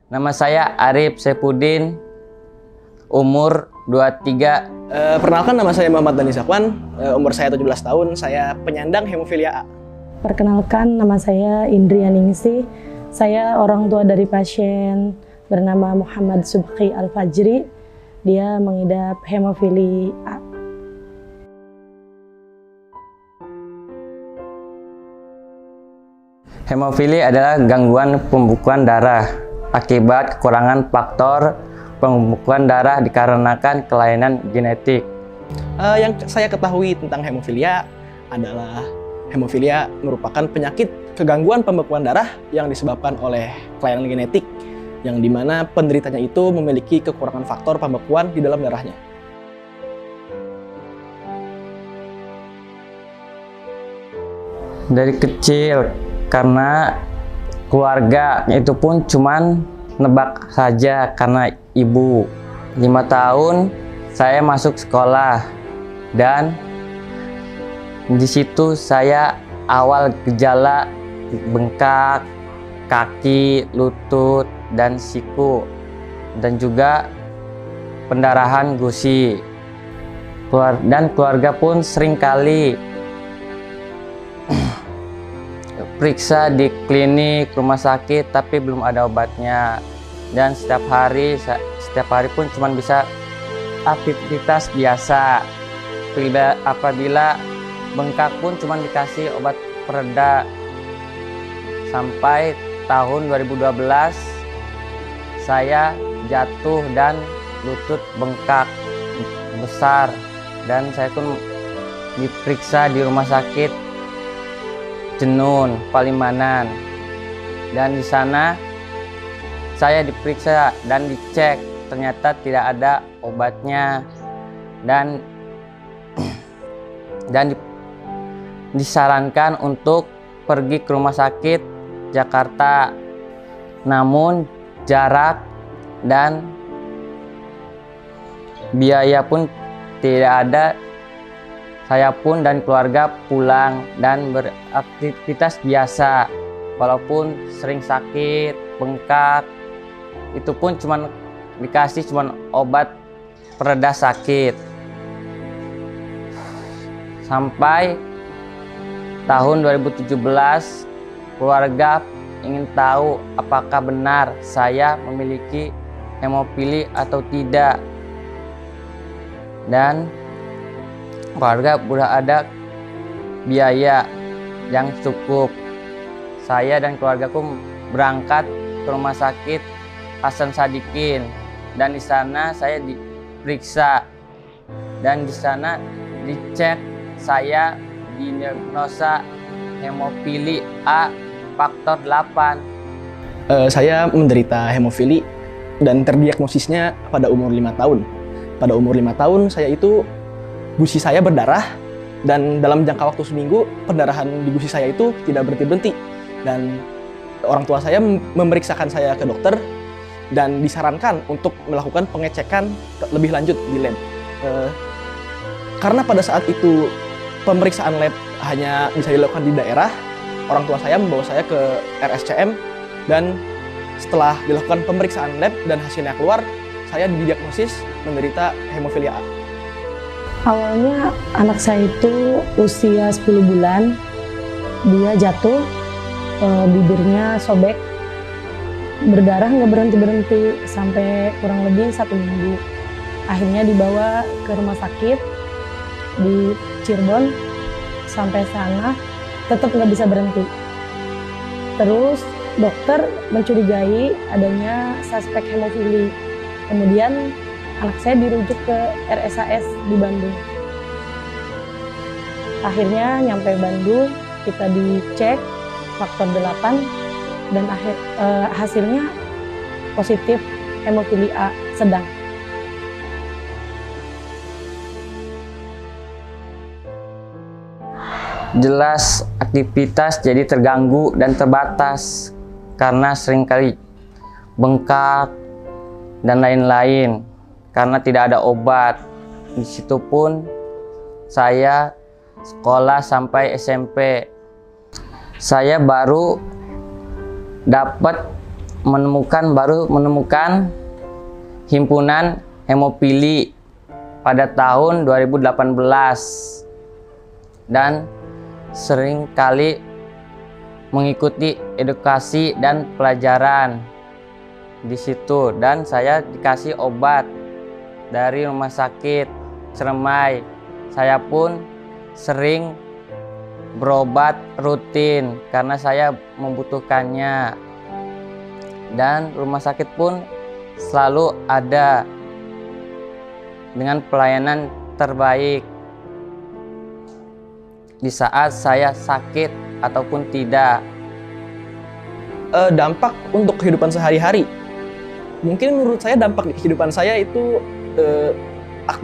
Nama saya Arif Saifuddin, umur 23. Perkenalkan, nama saya Muhammad Dani Zakwan, umur saya 17 tahun, saya penyandang hemofilia A. Perkenalkan, nama saya Indrianingsih, saya orang tua dari pasien bernama Muhammad Subki Al-Fajri, dia mengidap hemofili A. Hemofili adalah gangguan pembekuan darah akibat kekurangan faktor pembekuan darah dikarenakan kelainan genetik. Yang saya ketahui tentang hemofilia adalah hemofilia merupakan penyakit kegangguan pembekuan darah yang disebabkan oleh kelainan genetik, yang dimana penderitanya itu memiliki kekurangan faktor pembekuan di dalam darahnya. Dari kecil, karena keluarga itu pun cuman nebak saja karena ibu. 5 tahun saya masuk sekolah dan di situ saya awal gejala bengkak kaki, lutut, dan siku, dan juga pendarahan gusi. Dan keluarga pun seringkali periksa di klinik, rumah sakit, tapi belum ada obatnya. Dan setiap hari pun cuma bisa aktivitas biasa. Apabila bengkak pun cuma dikasih obat pereda. Sampai tahun 2012 saya jatuh dan lutut bengkak besar, dan saya pun diperiksa di rumah sakit Jenun, Palimanan, dan di sana saya diperiksa dan dicek, ternyata tidak ada obatnya, dan disarankan untuk pergi ke rumah sakit Jakarta, namun jarak dan biaya pun tidak ada. Saya pun dan keluarga pulang dan beraktivitas biasa, walaupun sering sakit, bengkak, itu pun dikasih obat pereda sakit. Sampai tahun 2017, keluarga ingin tahu apakah benar saya memiliki hemofili atau tidak. Dan keluarga sudah ada biaya yang cukup. Saya dan keluargaku berangkat ke rumah sakit Hasan Sadikin, dan di sana saya diperiksa, dan di sana dicek saya didiagnosa hemofili A faktor 8. Saya menderita hemofili dan terdiagnosisnya pada umur 5 tahun. Pada umur 5 tahun saya itu gusi saya berdarah, dan dalam jangka waktu seminggu pendarahan di gusi saya itu tidak berhenti-berhenti, dan orang tua saya memeriksakan saya ke dokter dan disarankan untuk melakukan pengecekan lebih lanjut di lab. Karena pada saat itu pemeriksaan lab hanya bisa dilakukan di daerah, orang tua saya membawa saya ke RSCM, dan setelah dilakukan pemeriksaan lab dan hasilnya keluar, saya didiagnosis menderita hemofilia A. Awalnya anak saya itu usia 10 bulan, dia jatuh, bibirnya sobek, berdarah nggak berhenti-berhenti sampai kurang lebih 1 minggu. Akhirnya dibawa ke rumah sakit di Cirebon, sampai sana tetap nggak bisa berhenti. Terus dokter mencurigai adanya suspek hemofili. Kemudian anak saya dirujuk ke RSAS di Bandung. Akhirnya nyampe Bandung, kita dicek faktor 8, dan hasilnya positif hemofili A sedang. Jelas aktivitas jadi terganggu dan terbatas karena seringkali bengkak dan lain-lain, karena tidak ada obat. Di situ pun saya sekolah sampai SMP. Saya baru dapat baru menemukan himpunan hemofili pada tahun 2018 dan sering kali mengikuti edukasi dan pelajaran di situ, dan saya dikasih obat dari rumah sakit Ciremai. Saya pun sering berobat rutin karena saya membutuhkannya, dan rumah sakit pun selalu ada dengan pelayanan terbaik di saat saya sakit ataupun tidak. Dampak untuk kehidupan sehari-hari, mungkin menurut saya dampak di kehidupan saya itu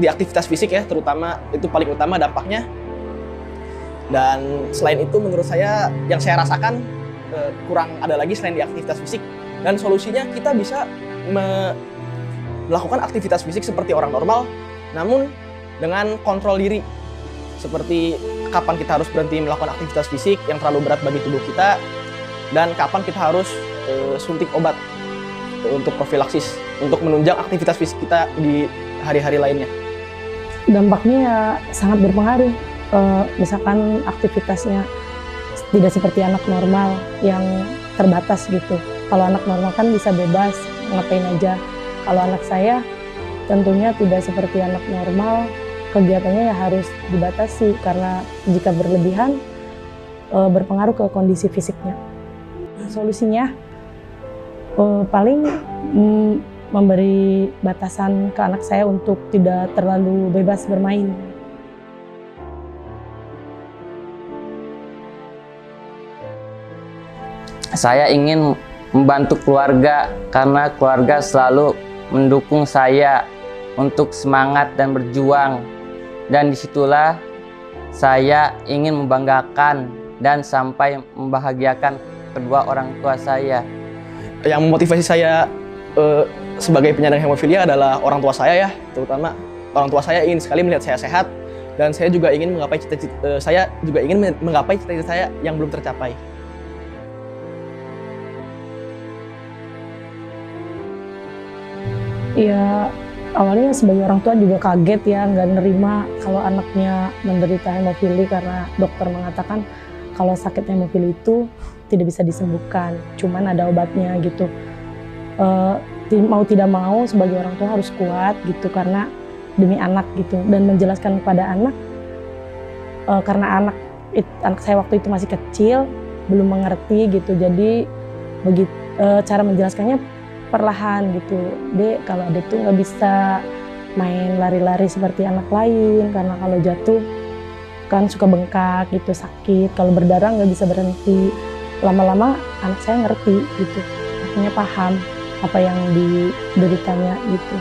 di aktivitas fisik ya, terutama itu paling utama dampaknya. Dan selain itu menurut saya yang saya rasakan kurang ada lagi selain di aktivitas fisik, dan solusinya kita bisa melakukan aktivitas fisik seperti orang normal, namun dengan kontrol diri, seperti kapan kita harus berhenti melakukan aktivitas fisik yang terlalu berat bagi tubuh kita, dan kapan kita harus suntik obat untuk profilaksis untuk menunjang aktivitas fisik kita di hari-hari lainnya. Dampaknya ya sangat berpengaruh. Misalkan aktivitasnya tidak seperti anak normal yang terbatas gitu. Kalau anak normal kan bisa bebas ngapain aja. Kalau anak saya tentunya tidak seperti anak normal, kegiatannya ya harus dibatasi karena jika berlebihan berpengaruh ke kondisi fisiknya. Solusinya paling memberi batasan ke anak saya untuk tidak terlalu bebas bermain. Saya ingin membantu keluarga karena keluarga selalu mendukung saya untuk semangat dan berjuang, dan disitulah saya ingin membanggakan dan sampai membahagiakan kedua orang tua saya. Yang memotivasi saya sebagai penyandang hemofilia adalah orang tua saya ya, terutama orang tua saya ingin sekali melihat saya sehat, dan saya juga ingin menggapai cita-cita saya yang belum tercapai. Ya awalnya sebagai orang tua juga kaget ya, nggak nerima kalau anaknya menderita hemofili karena dokter mengatakan kalau sakit hemofili itu tidak bisa disembuhkan, cuman ada obatnya gitu. Mau tidak mau sebagai orang tua harus kuat gitu karena demi anak gitu, dan menjelaskan kepada anak karena anak saya waktu itu masih kecil belum mengerti gitu, jadi cara menjelaskannya perlahan gitu. Dek, kalau adek tuh nggak bisa main lari-lari seperti anak lain karena kalau jatuh kan suka bengkak gitu, sakit, kalau berdarah nggak bisa berhenti. Lama-lama anak saya ngerti gitu, akhirnya paham apa yang dideritanya gitu.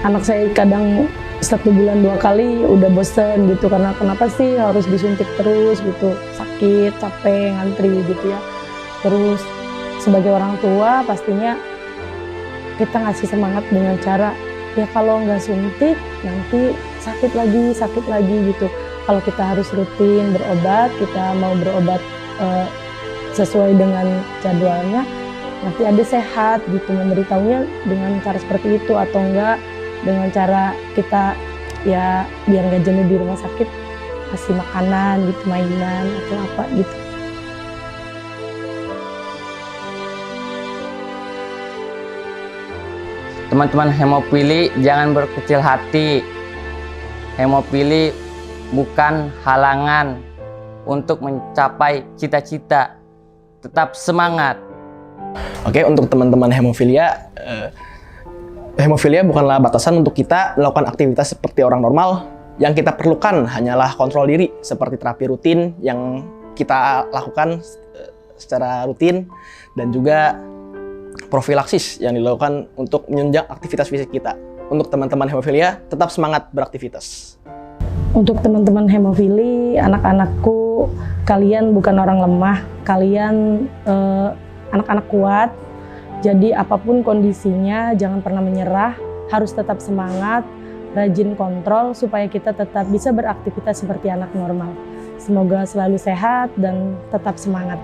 Anak saya kadang 1 bulan 2 kali udah bosen gitu, karena kenapa sih harus disuntik terus gitu, sakit, capek, ngantri gitu ya. Terus sebagai orang tua pastinya kita ngasih semangat dengan cara ya kalau nggak suntik nanti sakit lagi gitu. Kalau kita harus rutin berobat, kita mau berobat sesuai dengan jadwalnya, nanti ada sehat gitu. Memberitahunya dengan cara seperti itu, atau enggak dengan cara kita ya biar nggak jenuh di rumah sakit, kasih makanan gitu, mainan atau apa gitu. Teman-teman hemofili jangan berkecil hati. Hemofili bukan halangan untuk mencapai cita-cita. Tetap semangat. Oke, untuk teman-teman hemofilia, hemofilia bukanlah batasan untuk kita melakukan aktivitas seperti orang normal. Yang kita perlukan hanyalah kontrol diri, seperti terapi rutin yang kita lakukan secara rutin, dan juga profilaksis yang dilakukan untuk menunjang aktivitas fisik kita. Untuk teman-teman hemofilia, tetap semangat beraktivitas. Untuk teman-teman hemofili, anak-anakku, kalian bukan orang lemah, kalian anak-anak kuat. Jadi apapun kondisinya, jangan pernah menyerah, harus tetap semangat, rajin kontrol supaya kita tetap bisa beraktivitas seperti anak normal. Semoga selalu sehat dan tetap semangat.